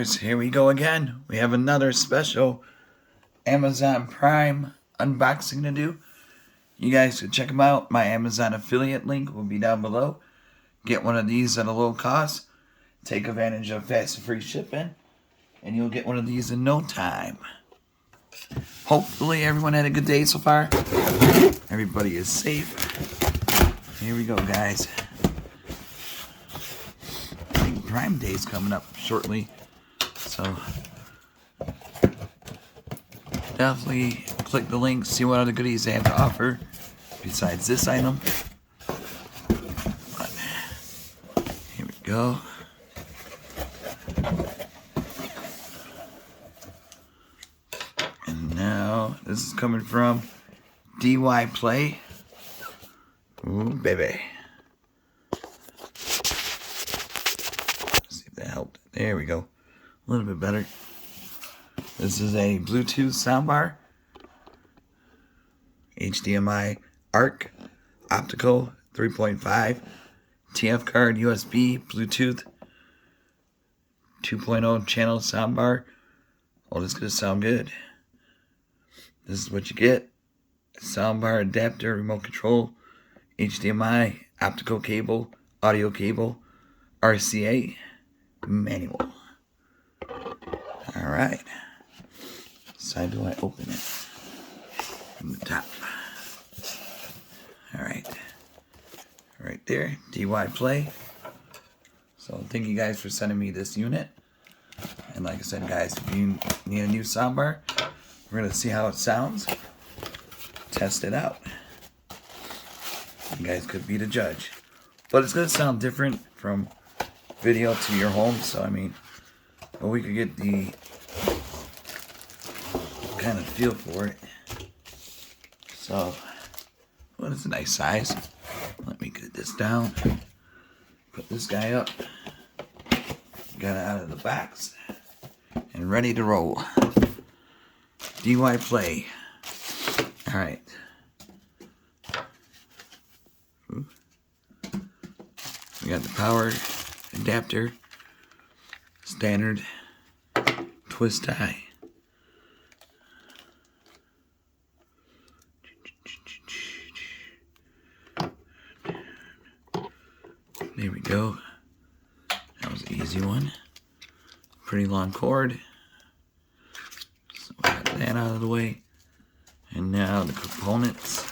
viewers, here we go again. We have another special Amazon Prime unboxing to do. You guys can check them out. My Amazon affiliate link will be down below. Get one of these at a low cost. Take advantage of fast and free shipping. And you'll get one of these in no time. Hopefully everyone had a good day so far. Everybody is safe. Here we go, guys. Prime Day is coming up shortly, so definitely click the link, see what other goodies they have to offer besides this item. But here we go. And now this is coming from Dyplay. Ooh, baby. Helped. There we go. A little bit better. This is a Bluetooth soundbar. HDMI ARC. Optical 3.5. TF card. USB. Bluetooth 2.0 channel soundbar. Oh, this is going to sound good. This is what you get. Soundbar adapter. Remote control. HDMI. Optical cable. Audio cable. RCA. Manual. Alright. So how do I open it? From the top. Alright. Right there. Dyplay. So thank you guys for sending me this unit. And like I said, guys, if you need a new soundbar, we're going to see how it sounds. Test it out. You guys could be the judge. But it's going to sound different from video to your home, so I mean, but we could get the kind of feel for it. So, well, it's a nice size. Let me get this down. Put this guy up. Got it out of the box and ready to roll. Dyplay. All right. We got the power adapter, standard twist tie. There we go. That was an easy one. Pretty long cord. So we got that out of the way. And now the components.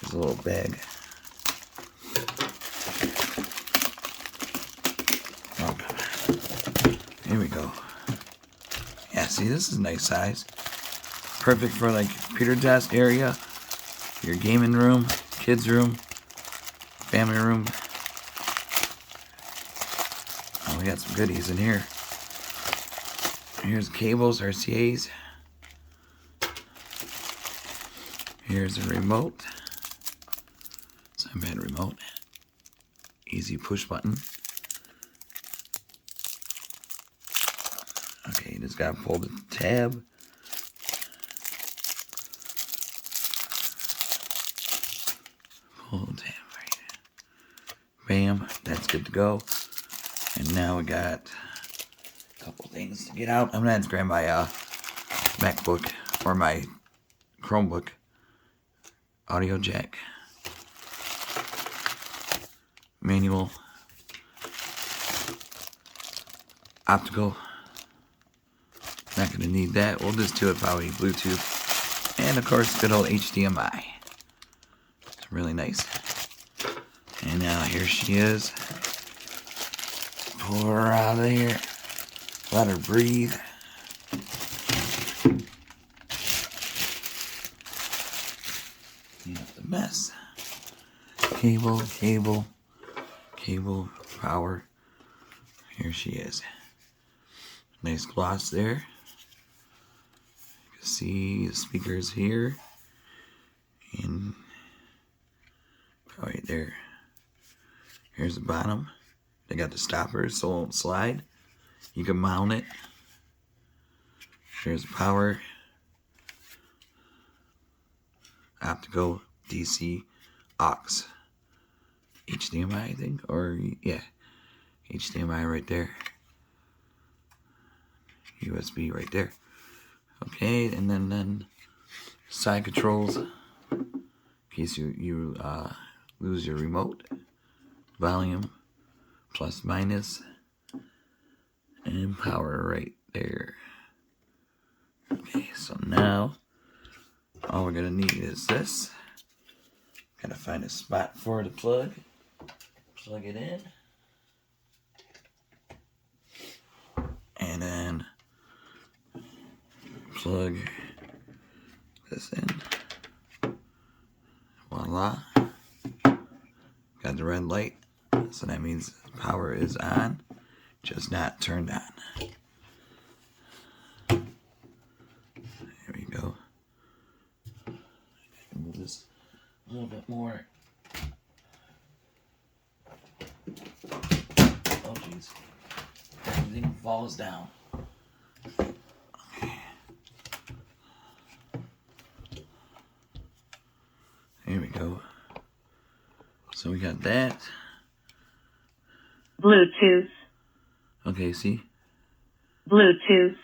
There's a little bag. Here we go. Yeah, see, this is a nice size. Perfect for like computer desk area, your gaming room, kids room, family room. Oh, we got some goodies in here. Here's cables, RCAs. Here's a remote. Soundbar remote. Easy push button. Okay, you just gotta pull the tab. Pull the tab right there. Bam, that's good to go. And now we got a couple things to get out. I'm gonna have to grab my MacBook or my Chromebook. Audio jack. Manual. Optical. Not going to need that. We'll just do it probably Bluetooth. And of course, good old HDMI. It's really nice. And now here she is. Pull her out of here. Let her breathe. Clean up the mess. Cable, cable, cable, power. Here she is. Nice gloss there. You can see the speakers here. And right there. Here's the bottom. They got the stoppers so it won't slide. You can mount it. Here's the power. Optical, DC, aux. HDMI, I think, or yeah, HDMI right there. USB right there. Okay, and then side controls in case you lose your remote. Volume, plus minus, and power right there. Okay, so now all we're gonna need is this. Gotta find a spot for the plug. Plug it in. And then plug this in. Voila. Got the red light. So that means power is on, just not turned on. There we go. Move this a little bit more. Oh jeez. Everything falls down. Okay. Here we go. So we got that. Bluetooth. Okay, see? Bluetooth.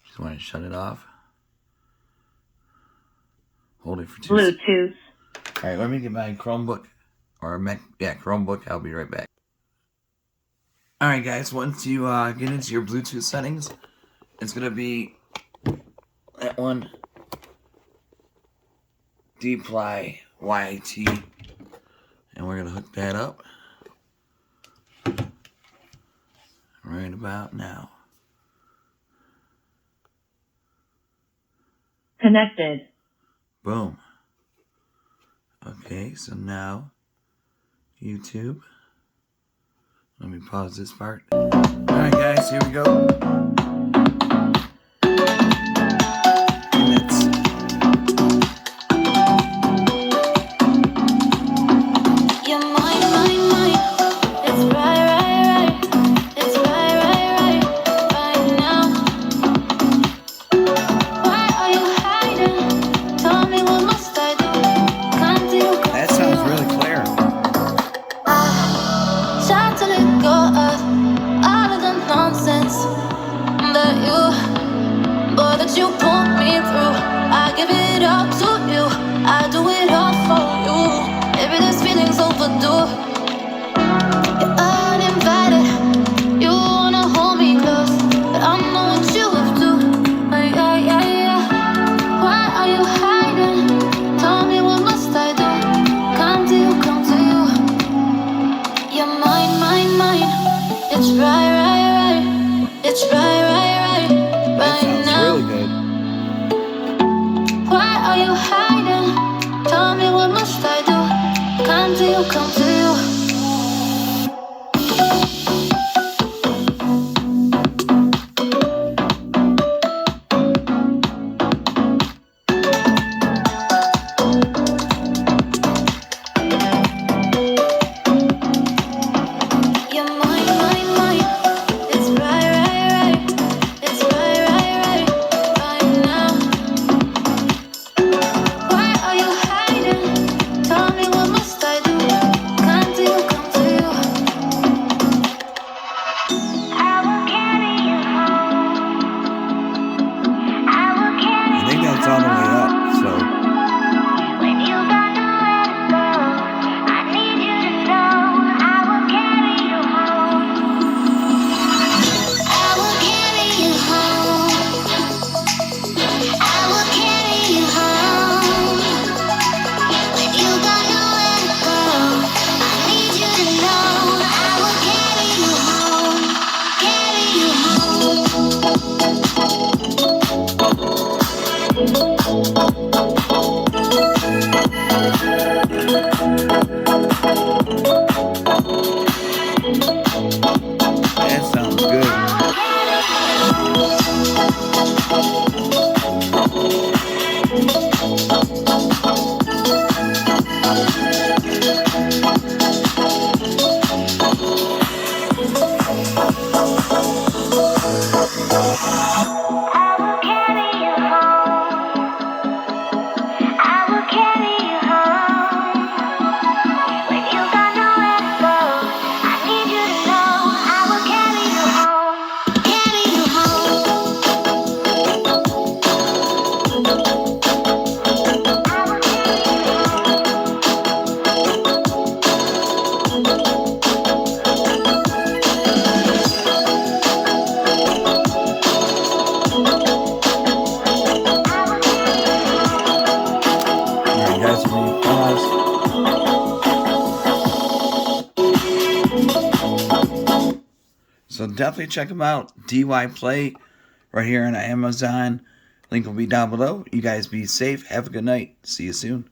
Just want to shut it off. Hold it for 2 seconds. Bluetooth. Alright, let me get my Chromebook. Or Mac. Yeah, Chromebook. I'll be right back. Alright guys, once you get into your Bluetooth settings, it's going to be that one. Dyplay YT. And we're going to hook that up. Right about now. Connected. Boom. Okay, so now YouTube. Let me pause this part. Alright guys, here we go. definitely check them out. Dyplay right here on Amazon. Link will be down below. You guys be safe. Have a good night. See you soon.